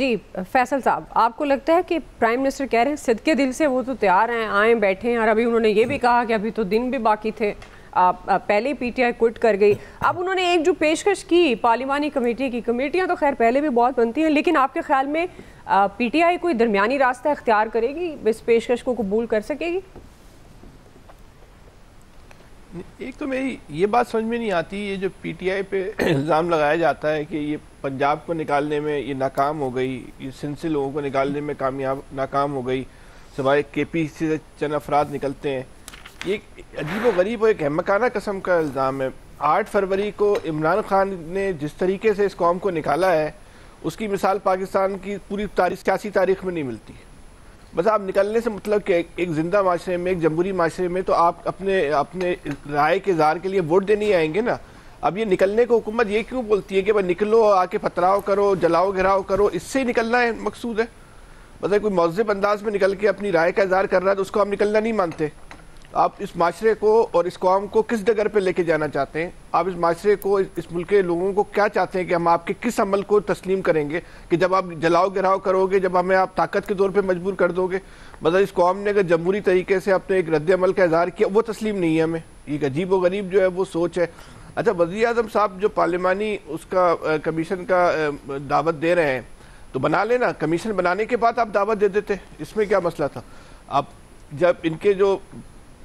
जी फैसल साहब, आपको लगता है कि प्राइम मिनिस्टर कह रहे हैं सिद्के दिल से वो तो तैयार हैं, आए बैठे हैं, और अभी उन्होंने ये भी कहा कि अभी तो दिन भी बाकी थे, पहले ही पीटीआई क्विट कर गई। अब उन्होंने एक जो पेशकश की पार्लिमानी कमेटी की, कमेटियां तो खैर पहले भी बहुत बनती हैं, लेकिन आपके ख्याल में पीटीआई कोई दरमियानी रास्ता इख्तियार करेगी, इस पेशकश को कबूल कर सकेगी? एक तो मेरी ये बात समझ में नहीं आती, ये जो पीटीआई पे इल्ज़ाम लगाया जाता है कि ये पंजाब को निकालने में ये नाकाम हो गई, ये सिंध से लोगों को निकालने में नाकाम हो गई, सिवाय केपी से चंद अफराद निकलते हैं। ये अजीब व गरीब और एक अहमकाना किस्म का इल्ज़ाम है। 8 फरवरी को इमरान खान ने जिस तरीके से इस कौम को निकाला है, उसकी मिसाल पाकिस्तान की पूरी सियासी तारीख में नहीं मिलती। बस आप निकलने से मतलब कि एक जिंदा माशरे में, एक जमहूरी माशरे में तो आप अपने राय के इज़हार के लिए वोट देने आएंगे ना। अब ये निकलने को हुकूमत ये क्यों बोलती है कि भाई निकलो, आके पथराव करो, जलाओ घिराव करो, इससे निकलना है मकसूद है? मतलब कोई महज़ब अंदाज में निकल के अपनी राय का इज़हार कर रहा है तो उसको आप निकलना नहीं मानते। आप इस माशरे को और इस कौम को किस डगर पे लेके जाना चाहते हैं? आप इस माशरे को, इस मुल्क के लोगों को क्या चाहते हैं कि हम आपके किस अमल को तस्लीम करेंगे कि जब आप जलाओ गिराव करोगे, जब हमें आप ताकत के तौर पे मजबूर कर दोगे? मतलब इस कौम ने अगर जमहूरी तरीके से अपने एक रद्द अमल का इज़हार किया, वो तस्लीम नहीं है हमें। एक अजीब व गरीब जो है वो सोच है। अच्छा, वज़ीर आज़म साहब जो पार्लिमानी उसका कमीशन का दावत दे रहे हैं तो बना लेना, कमीशन बनाने के बाद आप दावत दे देते, इसमें क्या मसला था? आप जब इनके जो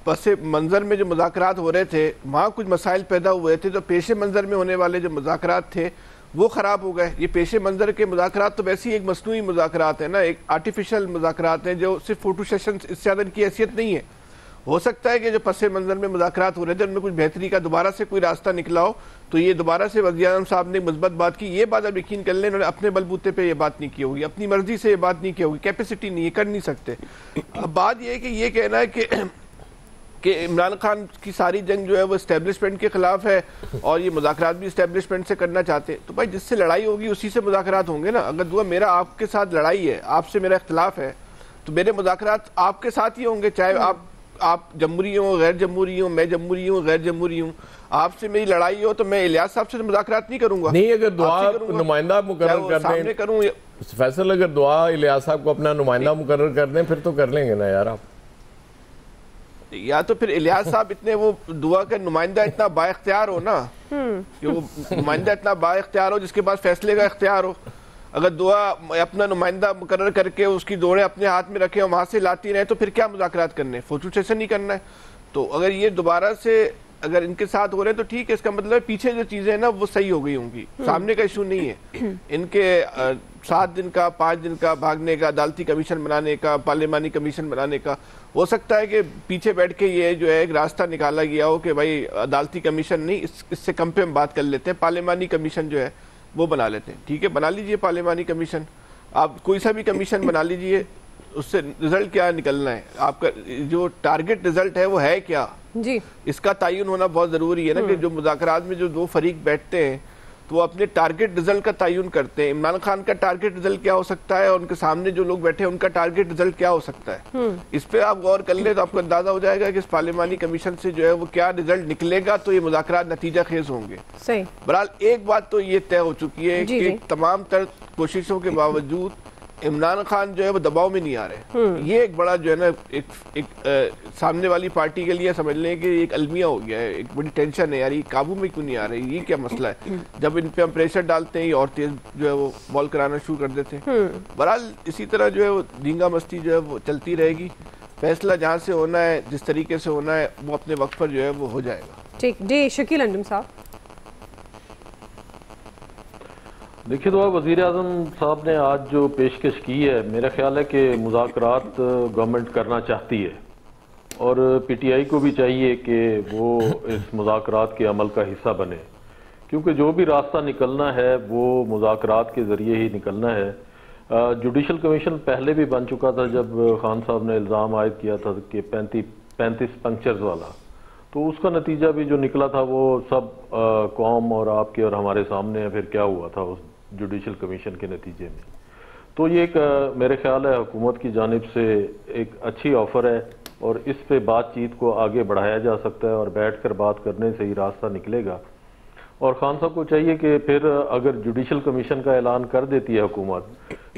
पस मंज़र में जो मुज़ाकरात हो रहे थे, वहाँ कुछ मसाइल पैदा हुए थे, तो पेश मंज़र में होने वाले जो मुज़ाकरात थे वो ख़राब हो गए। ये पेश मंज़र के मुज़ाकरात तो वैसे ही एक मसनूई मुज़ाकरात है ना, एक आर्टिफिशियल मुज़ाकरात हैं जो सिर्फ फ़ोटो सेशन, इससे ज़्यादा इनकी हैसियत नहीं है। हो सकता है कि जो पस मंज़र में मुज़ाकरात हो रहे थे उनमें कुछ बेहतरी का दोबारा से कोई रास्ता निकला हो, तो ये दोबारा से वज़ीर आज़म साहब ने मुस्बत बात की। ये बात आप यकीन कर लें, इन्होंने अपने बलबूते पे ये बात नहीं की होगी, अपनी मर्जी से ये बात नहीं की होगी, कैपेसिटी नहीं है, कर नहीं सकते। अब बात ये है कि ये कहना है कि इमरान खान की सारी जंग जो है वो इस्टेब्लिशमेंट के खिलाफ है और ये मुज़ाकरात भी इस्टेब्लिशमेंट से करना चाहते हैं। तो भाई जिससे लड़ाई होगी उसी से मुज़ाकरात होंगे ना। अगर दुआ मेरा आपके साथ लड़ाई है, आपसे मेरा इख्तिलाफ है, तो मेरे मुज़ाकरात आपके साथ ही होंगे, चाहे आप जमहूरी हो, गैर जमहूरी हो, मैं जमहूरी हूँ, गैर जमहूरी हूँ। आपसे मेरी लड़ाई हो तो मैं इलियास साहब से मुज़ाकरात नहीं करूंगा। नहीं, अगर दुआ नुमाइंदा मुकर्रर कर दें, करूँ फैसल, अगर दुआ इलियास साहब को अपना नुमाइंदा मुकर्रर कर दें फिर तो कर लेंगे ना यार आप। या तो फिर इलियास साहब इतने वो दुआ का नुमाइंदा इतना बाइख्तियार हो ना, कि वो नुमाइंदा इतना बाइख्तियार हो जिसके पास फैसले का इख्तियार हो। अगर दुआ अपना नुमाइंदा मुकर्रर करके उसकी दौड़े अपने हाथ में रखे और वहां से लाती रहे तो फिर क्या मुज़ाकरात करने, फोटो सेशन नहीं करना है। तो अगर ये दोबारा से अगर इनके साथ हो रहे हैं तो ठीक है, इसका मतलब पीछे जो चीजें हैं ना वो सही हो गई होंगी, सामने का इशू नहीं है। इनके 7 दिन का, 5 दिन का भागने का, अदालती कमीशन बनाने का, पार्लिमानी कमीशन बनाने का, हो सकता है कि पीछे बैठ के ये जो है एक रास्ता निकाला गया हो कि भाई अदालती कमीशन नहीं, इससे कम पे हम बात कर लेते हैं, पार्लिमानी कमीशन जो है वो बना लेते हैं। ठीक है, बना लीजिए पार्लिमानी कमीशन, आप कोई सा भी कमीशन बना लीजिए, उससे रिजल्ट क्या निकलना है, आपका जो टारगेट रिजल्ट है वो है क्या जी, इसका तयन होना बहुत ज़रूरी है ना। कि जो मुज़ाकरात में जो 2 फरीक बैठते हैं तो वो अपने टारगेट रिजल्ट का तयन करते हैं। इमरान खान का टारगेट रिजल्ट क्या हो सकता है और उनके सामने जो लोग बैठे हैं उनका टारगेट रिजल्ट क्या हो सकता है, इस पे आप गौर कर ले तो आपको अंदाजा हो जाएगा कि इस पार्लिमानी कमीशन से जो है वो क्या रिजल्ट निकलेगा, तो ये मुज़ाकरात नतीजा खेज होंगे। सही। बहरहाल एक बात तो ये तय हो चुकी है कि तमाम तर कोशिशों के बावजूद इमरान खान जो है वो दबाव में नहीं आ रहे। ये एक बड़ा जो है ना एक सामने वाली पार्टी के लिए समझ लें कि एक अलमिया हो गया है, एक बड़ी टेंशन है यार, ये काबू में क्यों नहीं आ रही, ये क्या मसला है। जब इन पे हम प्रेशर डालते हैं और तेज जो है वो बॉल कराना शुरू कर देते हैं। बहरहाल इसी तरह जो है वो धींगा मस्ती जो है वो चलती रहेगी। फैसला जहाँ से होना है, जिस तरीके से होना है, वो अपने वक्त पर जो है वो हो जाएगा। ठीक जी, शकील अंजुम साहब। देखिए, तो वज़ीर आज़म साहब ने आज जो पेशकश की है, मेरा ख्याल है कि मुज़ाकरात गवर्नमेंट करना चाहती है और पीटीआई को भी चाहिए कि वो इस मुज़ाकरात के अमल का हिस्सा बने, क्योंकि जो भी रास्ता निकलना है वो मुज़ाकरात के ज़रिए ही निकलना है। जुडिशल कमीशन पहले भी बन चुका था जब खान साहब ने इल्ज़ाम आयद किया था कि 35 पंक्चर्स वाला, तो उसका नतीजा भी जो निकला था वो सब कौम और आपके और हमारे सामने है। फिर क्या हुआ था उस जुडिशल कमीशन के नतीजे में। तो ये एक मेरे ख्याल है हुकूमत की जानिब से एक अच्छी ऑफ़र है और इस पे बातचीत को आगे बढ़ाया जा सकता है और बैठ कर बात करने से ही रास्ता निकलेगा। और खान साहब को चाहिए कि फिर अगर जुडिशल कमीशन का ऐलान कर देती है हुकूमत,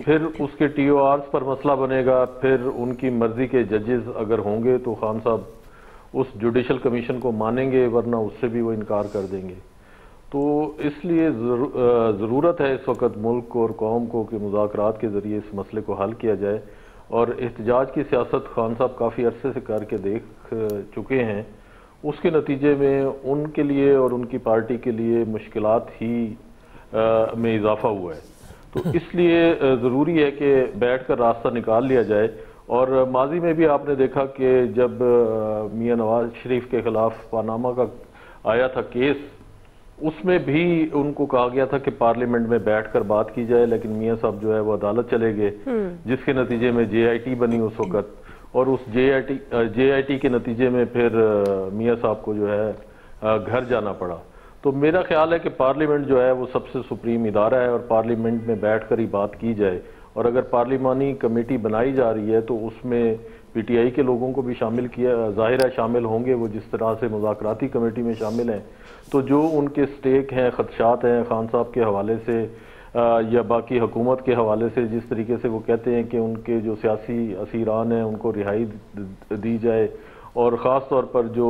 फिर उसके TORs पर मसला बनेगा, फिर उनकी मर्जी के जजेस अगर होंगे तो खान साहब उस जुडिशल कमीशन को मानेंगे, वरना उससे भी वो इनकार कर देंगे। तो इसलिए ज़रूरत है इस वक्त मुल्क और कौम को कि मुज़ाकरात के ज़रिए इस मसले को हल किया जाए। और एहतजाज की सियासत खान साहब काफ़ी अरसे से करके देख चुके हैं, उसके नतीजे में उनके लिए और उनकी पार्टी के लिए मुश्किलात ही में इजाफा हुआ है। तो इसलिए ज़रूरी है कि बैठकर रास्ता निकाल लिया जाए। और माजी में भी आपने देखा कि जब मियां नवाज शरीफ के खिलाफ पानामा का आया था केस, उसमें भी उनको कहा गया था कि पार्लियामेंट में बैठकर बात की जाए, लेकिन मियां साहब जो है वो अदालत चले गए, जिसके नतीजे में JIT बनी उस वक्त, और उस JIT के नतीजे में फिर मियां साहब को जो है घर जाना पड़ा। तो मेरा ख्याल है कि पार्लियामेंट जो है वो सबसे सुप्रीम इदारा है और पार्लियामेंट में बैठकर ही बात की जाए। और अगर पार्लिमानी कमेटी बनाई जा रही है तो उसमें PTI के लोगों को भी शामिल किया, जाहिर है शामिल होंगे वो जिस तरह से मुज़ाकराती कमेटी में शामिल हैं। तो जो उनके स्टेक हैं, खदशात हैं खान साहब के हवाले से या बाकी हुकूमत के हवाले से, जिस तरीके से वो कहते हैं कि उनके जो सियासी असीरान हैं उनको रिहाई दी जाए, और ख़ास तौर पर जो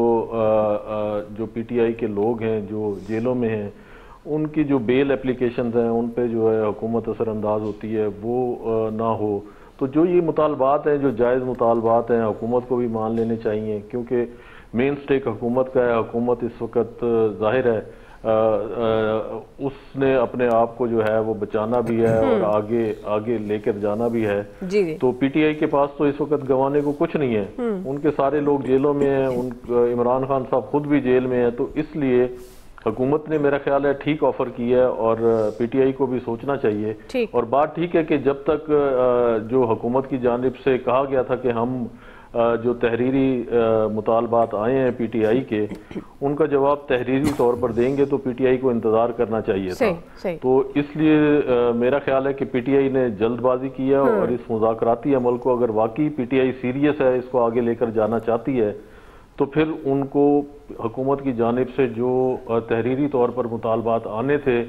PTI के लोग हैं जो जेलों में हैं, उनकी जो बेल एप्लीकेशंस हैं उन पे जो है हुकूमत असरअंदाज होती है, वो ना हो। तो जो ये मुतालबात हैं, जो जायज़ मुतालबात हैं, हुकूमत को भी मान लेने चाहिए, क्योंकि मेन स्टेक हुकूमत का है। हुकूमत इस वक्त जाहिर है उसने अपने आप को जो है वो बचाना भी है और आगे लेकर जाना भी है। जी। तो PTI के पास तो इस वक्त गंवाने को कुछ नहीं है, उनके सारे लोग जेलों में हैं, इमरान खान साहब खुद भी जेल में हैं। तो इसलिए हुकूमत ने मेरा ख्याल है ठीक ऑफर की है और PTI को भी सोचना चाहिए। और बात ठीक है कि जब तक जो हुकूमत की जानिब से कहा गया था कि हम जो तहरीरी मुतालबात आए हैं PTI के, उनका जवाब तहरीरी तौर पर देंगे, तो PTI को इंतजार करना चाहिए था। तो इसलिए मेरा ख्याल है कि PTI ने जल्दबाजी की है और इस मुज़ाकराती अमल को अगर वाकई PTI सीरियस है, इसको आगे लेकर जाना चाहती है, तो फिर उनको हुकूमत की जानिब से जो तहरीरी तौर पर मुतालबात आने थे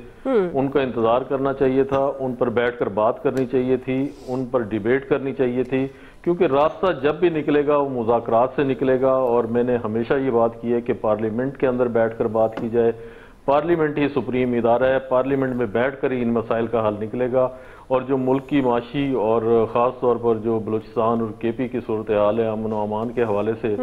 उनका इंतज़ार करना चाहिए था, उन पर बैठकर बात करनी चाहिए थी, उन पर डिबेट करनी चाहिए थी, क्योंकि रास्ता जब भी निकलेगा वो मुज़ाकरात से निकलेगा। और मैंने हमेशा ये बात की है कि पार्लियामेंट के अंदर बैठकर बात की जाए, पार्लियामेंट ही सुप्रीम इदारा है, पार्लियामेंट में बैठकर ही इन मसाइल का हल निकलेगा। और जो मुल्क की माशी और ख़ास तौर पर जो बलूचिस्तान और KP की सूरत हाल है अमन व अमान के हवाले से,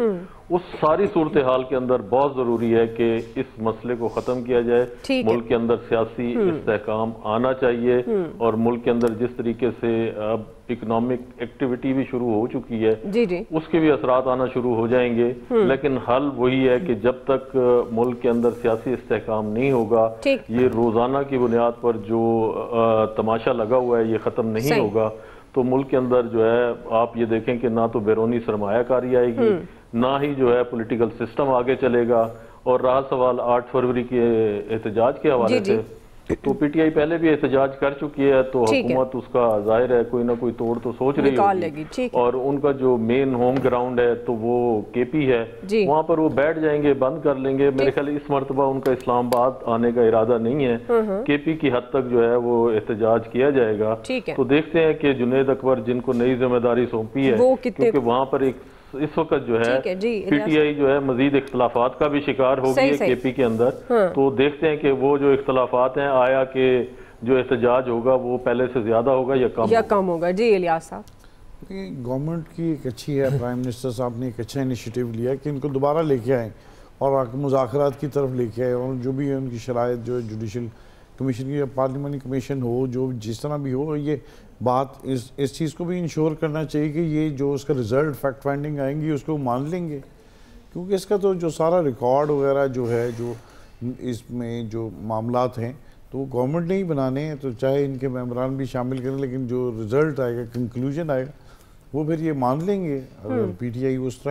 उस सारी सूरत हाल के अंदर बहुत ज़रूरी है कि इस मसले को ख़त्म किया जाए। मुल्क के अंदर सियासी इस्तेहकाम आना चाहिए और मुल्क के अंदर जिस तरीके से अब इकोनॉमिक एक्टिविटी भी शुरू हो चुकी है, उसके भी असरात आना शुरू हो जाएंगे। लेकिन हल वही है कि जब तक मुल्क के अंदर सियासी इस्तेहकाम नहीं होगा, ये रोज़ाना की बुनियाद पर जो तमाशा लगा हुआ है ये ख़त्म नहीं होगा, तो मुल्क के अंदर जो है आप ये देखें कि ना तो बैरूनी सरमायाकारी आएगी, ना ही जो है पॉलिटिकल सिस्टम आगे चलेगा। और रहा सवाल 8 फरवरी के एहतजाज के हवाले से, तो PTI पहले भी एहतजाज कर चुकी है, तो हुकूमत उसका जाहिर है कोई ना कोई तोड़ तो सोच रही होगी। और उनका जो मेन होम ग्राउंड है तो वो KP है, वहाँ पर वो बैठ जाएंगे, बंद कर लेंगे। मेरे ख्याल इस मरतबा उनका इस्लामाबाद आने का इरादा नहीं है, KP की हद तक जो है वो एहतजाज किया जाएगा। तो देखते हैं कि जुनैद अकबर जिनको नई जिम्मेदारी सौंपी है, क्योंकि वहाँ पर एक इस वक्त जो है PTI जो है मजीद इख्तलाफात का भी शिकार हो गई है KP के अंदर। तो देखते हैं कि वो जो इख्तलाफात हैं, आया कि जो एहतजाज होगा वो पहले से ज्यादा होगा या कम होगा। जी इलियास साहब, गवर्नमेंट की एक अच्छी है, प्राइम मिनिस्टर साहब ने एक अच्छा इनिशिएटिव लिया कि इनको दोबारा लेके आए और मुज़ाकरात की तरफ लेके आए, और जो भी है उनकी शराइत जो जुडिशल कमीशन की या पार्लियामानी कमीशन हो, जो जिस तरह भी हो, ये बात इस चीज़ को भी इंश्योर करना चाहिए कि ये जो उसका रिज़ल्ट फैक्ट फाइंडिंग आएंगी उसको मान लेंगे, क्योंकि इसका तो जो सारा रिकॉर्ड वगैरह जो है, जो इसमें जो मामलात हैं, तो गवर्नमेंट ने ही बनाने हैं, तो चाहे इनके मेंबरान भी शामिल करें, लेकिन जो रिज़ल्ट आएगा, कंक्लूजन आएगा, वो फिर ये मान लेंगे। अगर PTI उस तरह